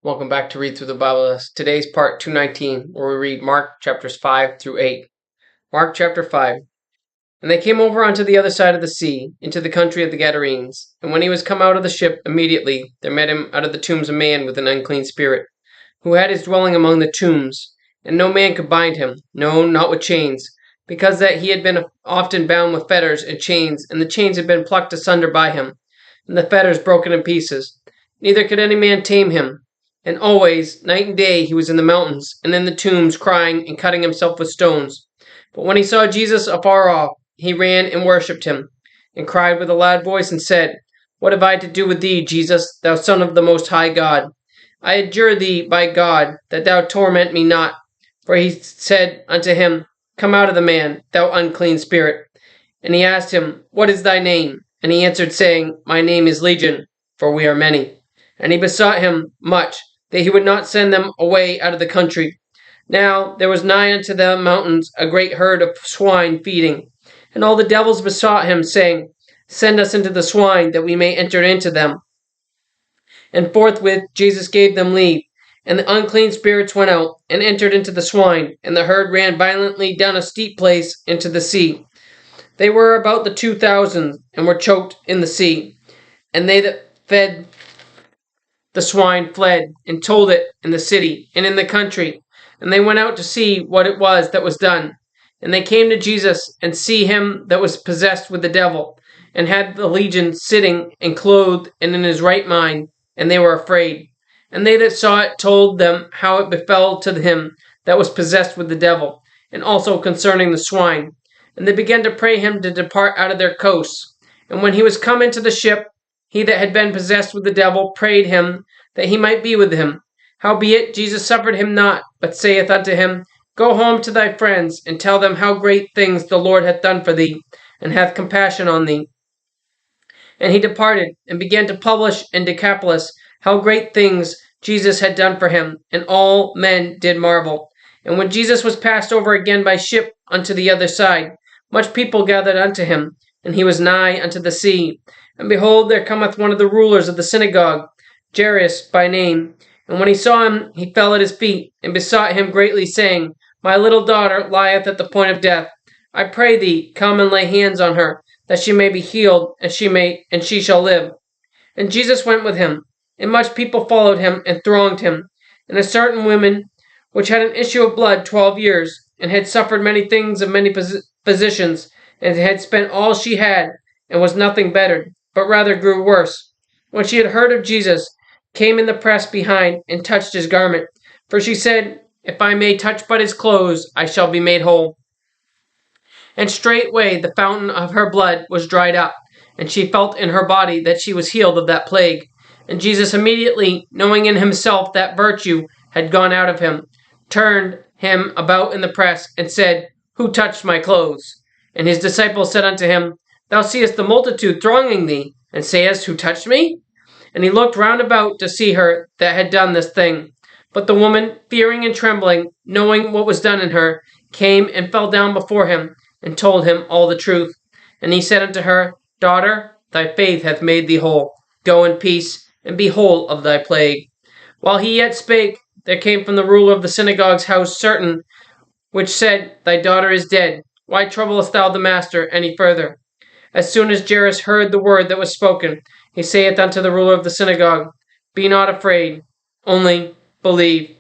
Welcome back to Read Through the Bible. Today's part 219, where we read Mark chapters 5 through 8. Mark chapter 5. And they came over unto the other side of the sea, into the country of the Gadarenes. And when he was come out of the ship, immediately there met him out of the tombs a man with an unclean spirit, who had his dwelling among the tombs. And no man could bind him, no, not with chains, because that he had been often bound with fetters and chains, and the chains had been plucked asunder by him, and the fetters broken in pieces. Neither could any man tame him. And always, night and day, he was in the mountains, and in the tombs, crying and cutting himself with stones. But when he saw Jesus afar off, he ran and worshipped him, and cried with a loud voice, and said, What have I to do with thee, Jesus, thou Son of the Most High God? I adjure thee by God, that thou torment me not. For he said unto him, Come out of the man, thou unclean spirit. And he asked him, What is thy name? And he answered, saying, My name is Legion, for we are many. And he besought him much that he would not send them away out of the country. Now there was nigh unto the mountains a great herd of swine feeding. And all the devils besought him, saying, Send us into the swine, that we may enter into them. And forthwith Jesus gave them leave. And the unclean spirits went out, and entered into the swine, and the herd ran violently down a steep place into the sea. They were about the 2,000, and were choked in the sea. And they that fed the swine fled, and told it in the city and in the country. And they went out to see what it was that was done. And they came to Jesus, and see him that was possessed with the devil, and had the legion sitting, and clothed, and in his right mind. And they were afraid. And they that saw it told them how it befell to him that was possessed with the devil, and also concerning the swine. And they began to pray him to depart out of their coasts. And when he was come into the ship, he that had been possessed with the devil prayed him that he might be with him. Howbeit Jesus suffered him not, but saith unto him, Go home to thy friends, and tell them how great things the Lord hath done for thee, and hath compassion on thee. And he departed, and began to publish in Decapolis how great things Jesus had done for him, and all men did marvel. And when Jesus was passed over again by ship unto the other side, much people gathered unto him, and he was nigh unto the sea. And behold, there cometh one of the rulers of the synagogue, Jairus by name. And when he saw him, he fell at his feet, and besought him greatly, saying, My little daughter lieth at the point of death. I pray thee, come and lay hands on her, that she may be healed, and she shall live. And Jesus went with him, and much people followed him, and thronged him. And a certain woman, which had an issue of blood 12 years, and had suffered many things of many physicians, and had spent all she had, and was nothing bettered, but rather grew worse. When she had heard of Jesus, came in the press behind, and touched his garment. For she said, If I may touch but his clothes, I shall be made whole. And straightway the fountain of her blood was dried up, and she felt in her body that she was healed of that plague. And Jesus immediately, knowing in himself that virtue had gone out of him, turned him about in the press, and said, Who touched my clothes? And his disciples said unto him, Thou seest the multitude thronging thee, and sayest, Who touched me? And he looked round about to see her that had done this thing. But the woman, fearing and trembling, knowing what was done in her, came and fell down before him, and told him all the truth. And he said unto her, Daughter, thy faith hath made thee whole. Go in peace, and be whole of thy plague. While he yet spake, there came from the ruler of the synagogue's house certain, which said, Thy daughter is dead. Why troublest thou the master any further? As soon as Jairus heard the word that was spoken, he saith unto the ruler of the synagogue, Be not afraid, only believe.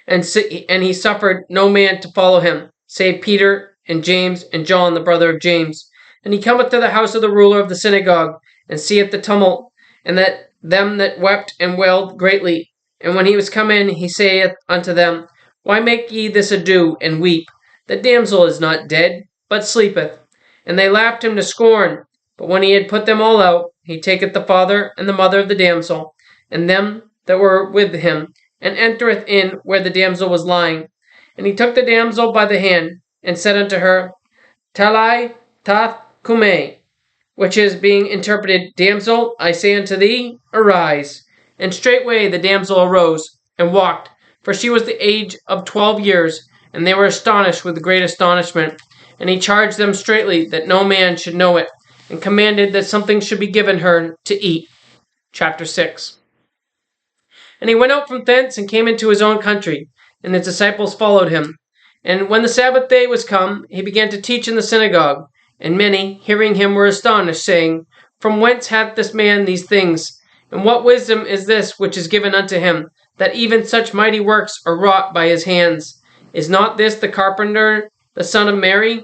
And he suffered no man to follow him, save Peter and James and John, the brother of James. And he cometh to the house of the ruler of the synagogue, and seeth the tumult, and that them that wept and wailed greatly. And when he was come in, he saith unto them, Why make ye this ado, and weep? The damsel is not dead, but sleepeth. And they laughed him to scorn. But when he had put them all out, he taketh the father and the mother of the damsel, and them that were with him, and entereth in where the damsel was lying. And he took the damsel by the hand, and said unto her, Talai tath kume, which is, being interpreted, Damsel, I say unto thee, arise. And straightway the damsel arose, and walked, for she was the age of 12 years, and they were astonished with great astonishment. And he charged them straitly that no man should know it, and commanded that something should be given her to eat. Chapter 6. And he went out from thence and came into his own country, and his disciples followed him. And when the Sabbath day was come, he began to teach in the synagogue. And many, hearing him, were astonished, saying, From whence hath this man these things? And what wisdom is this which is given unto him, that even such mighty works are wrought by his hands? Is not this the carpenter, the son of Mary,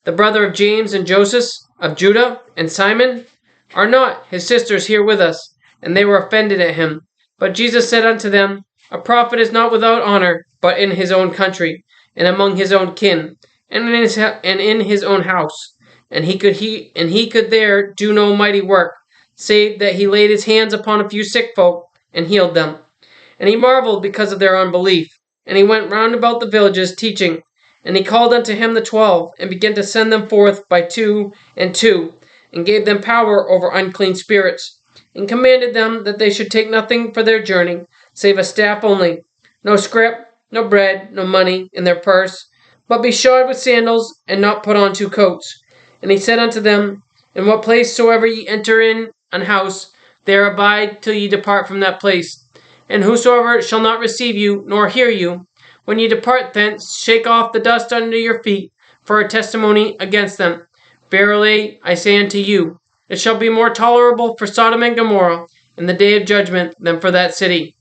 the brother of James and Joseph, of Judah and Simon? Are not his sisters here with us? And they were offended at him. But Jesus said unto them, A prophet is not without honor, but in his own country, and among his own kin, and in his own house. And he could there do no mighty work, save that he laid his hands upon a few sick folk, and healed them. And he marveled because of their unbelief. And he went round about the villages, teaching. And he called unto him the 12, and began to send them forth by 2 and 2, and gave them power over unclean spirits, and commanded them that they should take nothing for their journey, save a staff only, no scrip, no bread, no money in their purse, but be shod with sandals, and not put on 2 coats. And he said unto them, In what place soever ye enter in an house, there abide till ye depart from that place. And whosoever shall not receive you, nor hear you, when ye depart thence, shake off the dust under your feet, for a testimony against them. Verily I say unto you, it shall be more tolerable for Sodom and Gomorrah in the day of judgment than for that city.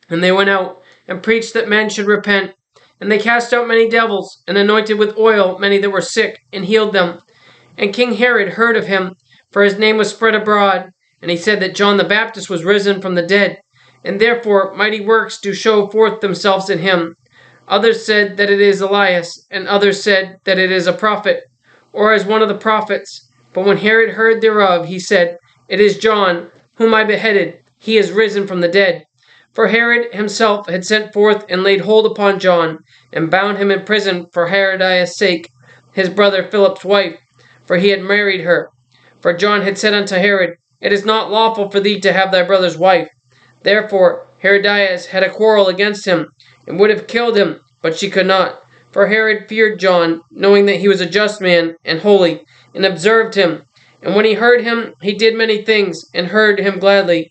And they went out, and preached that men should repent. And they cast out many devils, and anointed with oil many that were sick, and healed them. And King Herod heard of him, for his name was spread abroad, and he said that John the Baptist was risen from the dead, and therefore mighty works do show forth themselves in him. Others said that it is Elias, and others said that it is a prophet, or as one of the prophets. But when Herod heard thereof, he said, It is John, whom I beheaded. He is risen from the dead. For Herod himself had sent forth and laid hold upon John, and bound him in prison for Herodias' sake, his brother Philip's wife, for he had married her. For John had said unto Herod, It is not lawful for thee to have thy brother's wife. Therefore Herodias had a quarrel against him, and would have killed him, but she could not. For Herod feared John, knowing that he was a just man and holy, and observed him. And when he heard him, he did many things, and heard him gladly.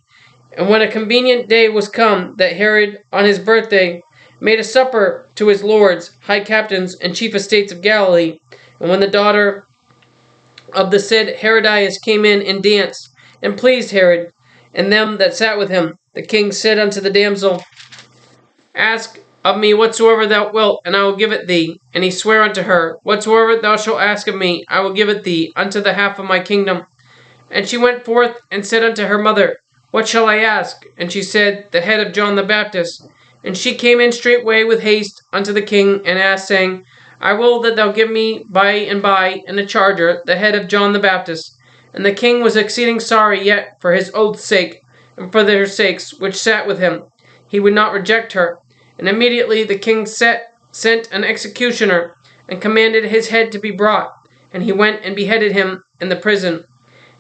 And when a convenient day was come, that Herod on his birthday made a supper to his lords, high captains, and chief estates of Galilee. And when the daughter of the said Herodias came in and danced, and pleased Herod, and them that sat with him, the king said unto the damsel, Ask of me whatsoever thou wilt, and I will give it thee. And he sware unto her, Whatsoever thou shalt ask of me, I will give it thee, unto the half of my kingdom. And she went forth, and said unto her mother, What shall I ask? And she said, The head of John the Baptist. And she came in straightway with haste unto the king, and asked, saying, I will that thou give me by and by in a charger the head of John the Baptist. And the king was exceeding sorry, yet for his oath's sake, and for their sakes which sat with him, he would not reject her. And immediately the king sent an executioner, and commanded his head to be brought. And he went and beheaded him in the prison.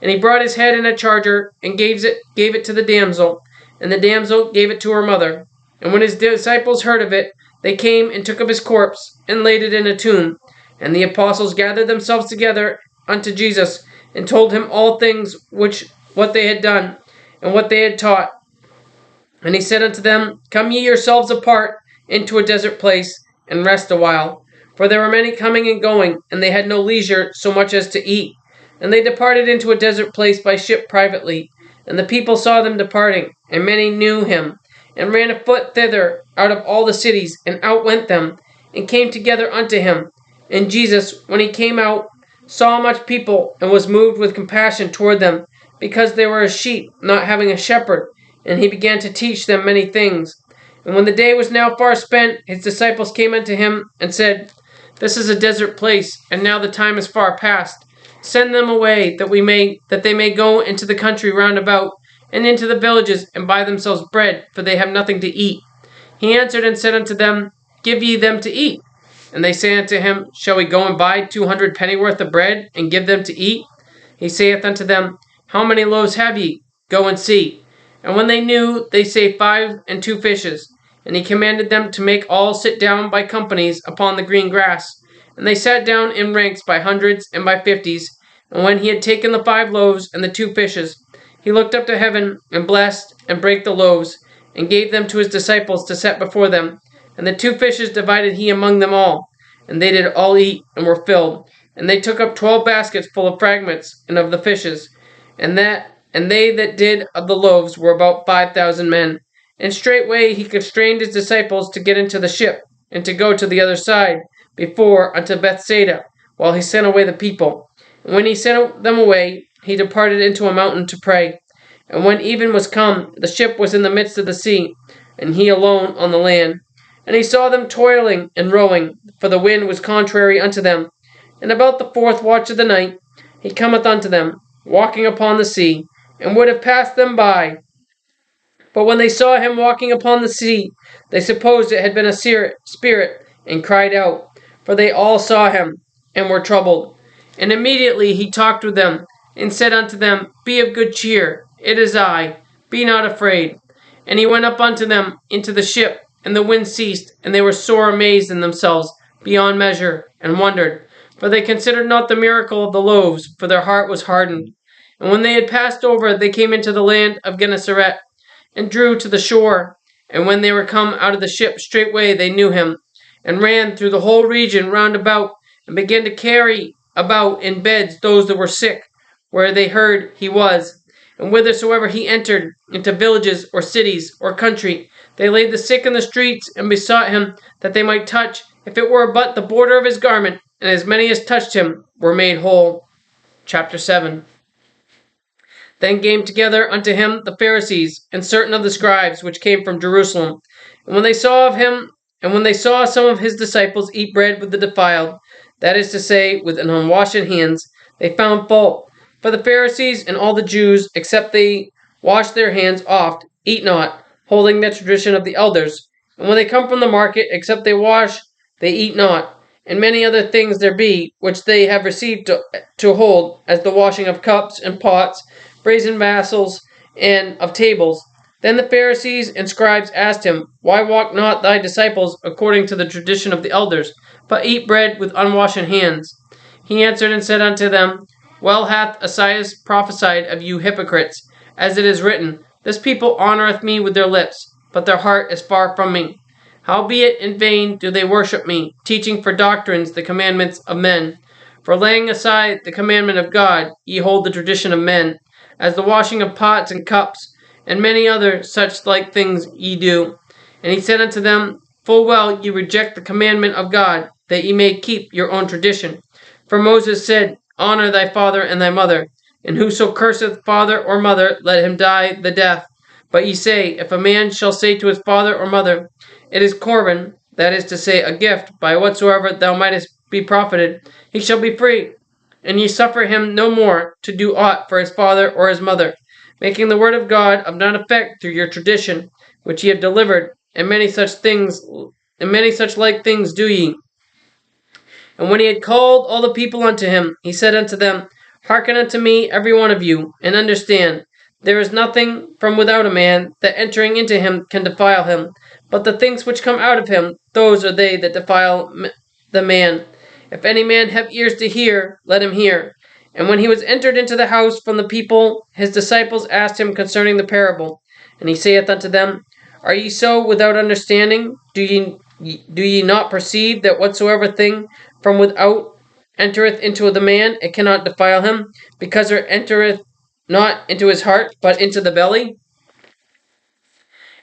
And he brought his head in a charger, and gave it to the damsel, and the damsel gave it to her mother. And when his disciples heard of it, they came and took up his corpse, and laid it in a tomb. And the apostles gathered themselves together unto Jesus, and told him all things what they had done, and what they had taught. And he said unto them, Come ye yourselves apart into a desert place, and rest a while. For there were many coming and going, and they had no leisure so much as to eat. And they departed into a desert place by ship privately. And the people saw them departing, and many knew him, and ran afoot thither out of all the cities, and outwent them, and came together unto him. And Jesus, when he came out, saw much people, and was moved with compassion toward them, because they were as sheep, not having a shepherd. And he began to teach them many things. And when the day was now far spent, his disciples came unto him, and said, This is a desert place, and now the time is far past. Send them away, that they may go into the country round about, and into the villages, and buy themselves bread, for they have nothing to eat. He answered and said unto them, Give ye them to eat. And they say unto him, Shall we go and buy 200 pennyworth of bread, and give them to eat? He saith unto them, How many loaves have ye? Go and see. And when they knew, they say 5 and 2 fishes. And he commanded them to make all sit down by companies upon the green grass. And they sat down in ranks by hundreds and by 50s. And when he had taken the 5 loaves and the 2 fishes, he looked up to heaven, and blessed, and brake the loaves, and gave them to his disciples to set before them. And the 2 fishes divided he among them all. And they did all eat, and were filled. And they took up 12 baskets full of fragments, and of the fishes. And they that did of the loaves were about 5,000 men. And straightway he constrained his disciples to get into the ship, and to go to the other side, before unto Bethsaida, while he sent away the people. And when he sent them away, he departed into a mountain to pray. And when even was come, the ship was in the midst of the sea, and he alone on the land. And he saw them toiling and rowing, for the wind was contrary unto them. And about the 4th watch of the night, he cometh unto them, walking upon the sea, and would have passed them by. But when they saw him walking upon the sea, they supposed it had been a spirit, and cried out, for they all saw him, and were troubled. And immediately he talked with them, and said unto them, Be of good cheer, it is I, be not afraid. And he went up unto them into the ship, and the wind ceased, and they were sore amazed in themselves beyond measure, and wondered. For they considered not the miracle of the loaves, for their heart was hardened. And when they had passed over, they came into the land of Gennesaret, and drew to the shore. And when they were come out of the ship, straightway they knew him, and ran through the whole region round about, and began to carry about in beds those that were sick, where they heard he was. And whithersoever he entered, into villages, or cities, or country, they laid the sick in the streets, and besought him that they might touch, if it were but the border of his garment, and as many as touched him were made whole. Chapter 7. Then came together unto him the Pharisees, and certain of the scribes, which came from Jerusalem. And when they saw some of his disciples eat bread with the defiled, that is to say, with an unwashed hands, they found fault. For the Pharisees and all the Jews, except they wash their hands oft, eat not, holding the tradition of the elders. And when they come from the market, except they wash, they eat not. And many other things there be, which they have received to hold, as the washing of cups and pots, brazen vessels, and of tables. Then the Pharisees and scribes asked him, Why walk not thy disciples according to the tradition of the elders, but eat bread with unwashed hands? He answered and said unto them, Well hath Esaias prophesied of you hypocrites, as it is written, This people honoureth me with their lips, but their heart is far from me. Howbeit in vain do they worship me, teaching for doctrines the commandments of men. For laying aside the commandment of God, ye hold the tradition of men, as the washing of pots and cups, and many other such like things ye do. And he said unto them, Full well ye reject the commandment of God, that ye may keep your own tradition. For Moses said, Honour thy father and thy mother, and whoso curseth father or mother, let him die the death. But ye say, If a man shall say to his father or mother, It is Corban, that is to say, a gift, by whatsoever thou mightest be profited, he shall be free. And ye suffer him no more to do aught for his father or his mother, making the word of God of none effect through your tradition, which ye have delivered, and many such like things do ye. And when he had called all the people unto him, he said unto them, Hearken unto me, every one of you, and understand. There is nothing from without a man that entering into him can defile him, but the things which come out of him, those are they that defile the man. If any man have ears to hear, let him hear. And when he was entered into the house from the people, his disciples asked him concerning the parable. And he saith unto them, Are ye so without understanding? Do ye not perceive that whatsoever thing from without entereth into the man, it cannot defile him, because it entereth not into his heart, but into the belly,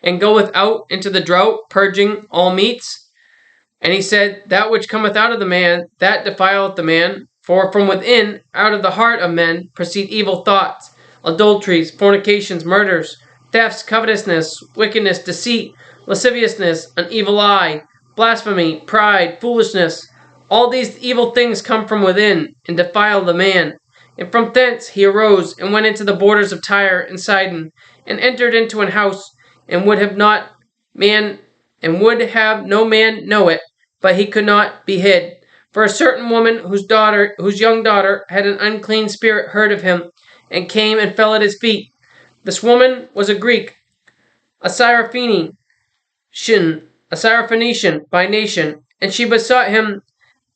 and goeth out into the drought, purging all meats? And he said, That which cometh out of the man, that defileth the man. For from within, out of the heart of men, proceed evil thoughts, adulteries, fornications, murders, thefts, covetousness, wickedness, deceit, lasciviousness, an evil eye, blasphemy, pride, foolishness. All these evil things come from within, and defile the man. And from thence he arose, and went into the borders of Tyre and Sidon, and entered into an house, and would have no man know it, but he could not be hid. For a certain woman whose young daughter had an unclean spirit heard of him, and came and fell at his feet. This woman was a Greek, a Syrophoenician by nation, and she besought him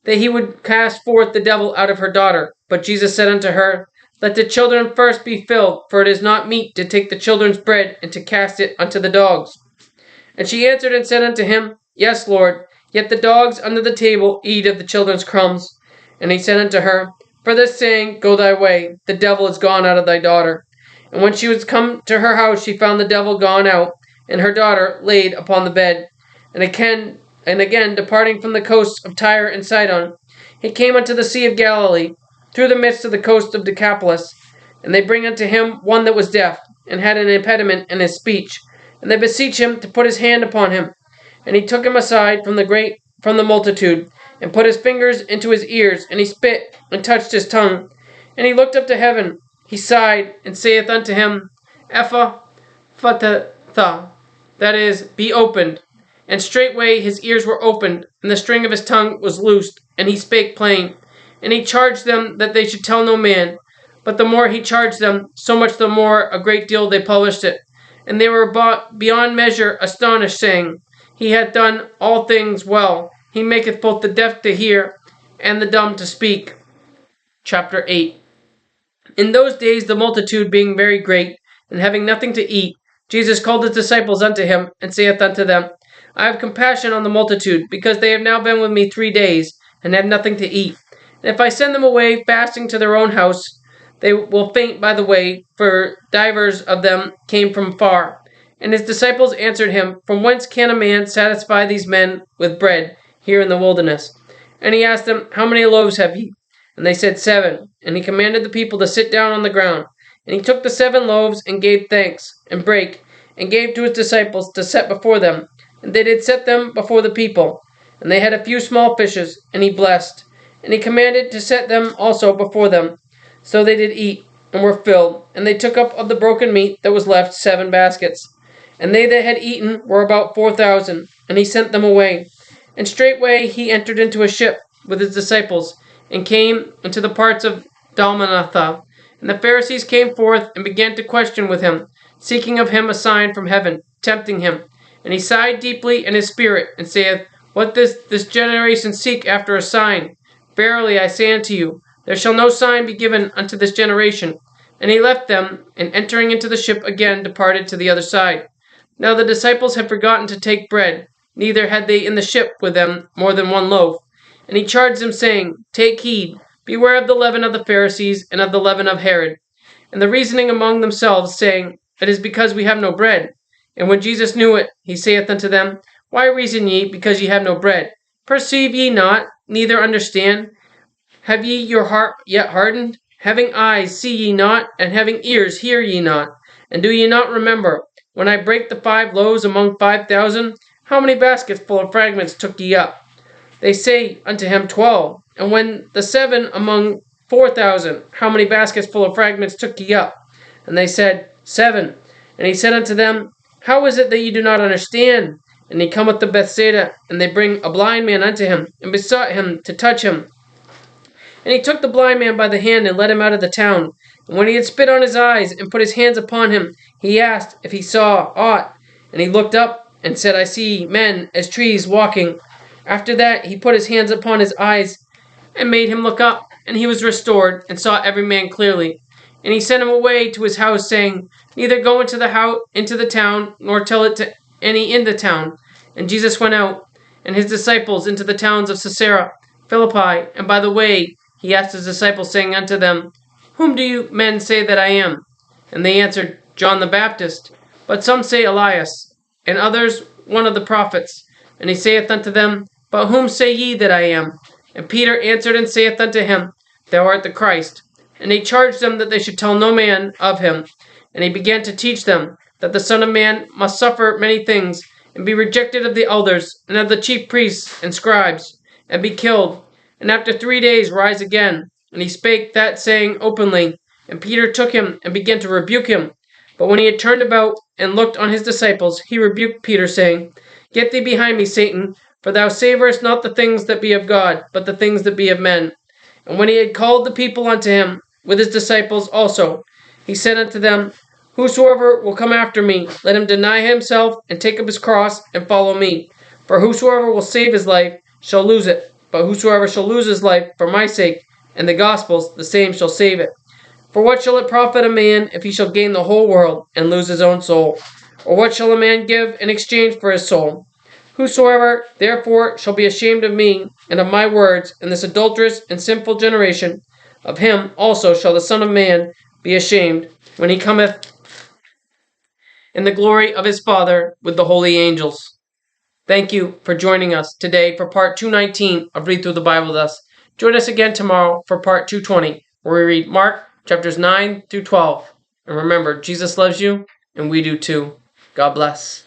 that he would cast forth the devil out of her daughter. But Jesus said unto her, Let the children first be filled, for it is not meet to take the children's bread and to cast it unto the dogs. And she answered and said unto him, Yes, Lord, yet the dogs under the table eat of the children's crumbs. And he said unto her, For this saying, go thy way, the devil is gone out of thy daughter. And when she was come to her house, she found the devil gone out, and her daughter laid upon the bed. And again, departing from the coasts of Tyre and Sidon, he came unto the sea of Galilee, through the midst of the coast of Decapolis. And they bring unto him one that was deaf, and had an impediment in his speech. And they beseech him to put his hand upon him. And he took him aside from the multitude, and put his fingers into his ears, and he spit, and touched his tongue. And he looked up to heaven, he sighed, and saith unto him, Ephphatha, that is, be opened. And straightway his ears were opened, and the string of his tongue was loosed, and he spake plain. And he charged them that they should tell no man. But the more he charged them, so much the more a great deal they published it. And they were beyond measure astonished, saying, He hath done all things well. He maketh both the deaf to hear, and the dumb to speak. Chapter 8. In those days the multitude being very great, and having nothing to eat, Jesus called his disciples unto him, and saith unto them, I have compassion on the multitude, because they have now been with me 3 days, and have nothing to eat. And if I send them away fasting to their own house, they will faint by the way, for divers of them came from far. And his disciples answered him, From whence can a man satisfy these men with bread here in the wilderness? And he asked them, How many loaves have ye? And they said, 7. And he commanded the people to sit down on the ground. And he took the 7 loaves, and gave thanks, and brake, and gave to his disciples to set before them. And they did set them before the people. And they had a few small fishes, and he blessed. And he commanded to set them also before them. So they did eat, and were filled. And they took up of the broken meat that was left 7 baskets. And they that had eaten were about 4,000. And he sent them away. And straightway he entered into a ship with his disciples, and came into the parts of Dalmanutha. And the Pharisees came forth, and began to question with him, seeking of him a sign from heaven, tempting him. And he sighed deeply in his spirit, and saith, What does this generation seek after a sign? Verily I say unto you, there shall no sign be given unto this generation. And he left them, and entering into the ship again departed to the other side. Now the disciples had forgotten to take bread, neither had they in the ship with them more than 1 loaf. And he charged them, saying, Take heed, beware of the leaven of the Pharisees, and of the leaven of Herod. And the reasoning among themselves, saying, It is because we have no bread. And when Jesus knew it, he saith unto them, Why reason ye, because ye have no bread? Perceive ye not, neither understand? Have ye your heart yet hardened? Having eyes, see ye not, and having ears, hear ye not? And do ye not remember, when I brake the 5 loaves among 5,000, how many baskets full of fragments took ye up? They say unto him, 12. And when the 7 among 4,000, how many baskets full of fragments took ye up? And they said, 7. And he said unto them, How is it that ye do not understand? And he cometh to Bethsaida, and they bring a blind man unto him, and besought him to touch him. And he took the blind man by the hand, and led him out of the town. And when he had spit on his eyes, and put his hands upon him, he asked if he saw aught. And he looked up, and said, I see men as trees walking. After that he put his hands upon his eyes, and made him look up, and he was restored, and saw every man clearly. And he sent him away to his house, saying, Neither go into the town, nor tell it to any in the town. And Jesus went out, and his disciples into the towns of Caesarea Philippi. And by the way he asked his disciples, saying unto them, Whom do you men say that I am? And they answered, John the Baptist. But some say Elias, and others one of the prophets. And he saith unto them, But whom say ye that I am? And Peter answered and saith unto him, Thou art the Christ. And he charged them that they should tell no man of him. And he began to teach them that the Son of Man must suffer many things, and be rejected of the elders, and of the chief priests and scribes, and be killed, and after 3 days rise again. And he spake that saying openly. And Peter took him, and began to rebuke him. But when he had turned about, and looked on his disciples, he rebuked Peter, saying, Get thee behind me, Satan, for thou savorest not the things that be of God, but the things that be of men. And when he had called the people unto him, with his disciples also, he said unto them, Whosoever will come after me, let him deny himself, and take up his cross, and follow me. For whosoever will save his life shall lose it, but whosoever shall lose his life for my sake and the gospel's, the same shall save it. For what shall it profit a man if he shall gain the whole world, and lose his own soul? Or what shall a man give in exchange for his soul? Whosoever therefore shall be ashamed of me and of my words in this adulterous and sinful generation, of him also shall the Son of Man be ashamed when he cometh in the glory of his Father with the holy angels. Thank you for joining us today for part 219 of Read Through the Bible with us. Join us again tomorrow for part 220, where we read Mark chapters 9 through 12. And remember, Jesus loves you, and we do too. God bless.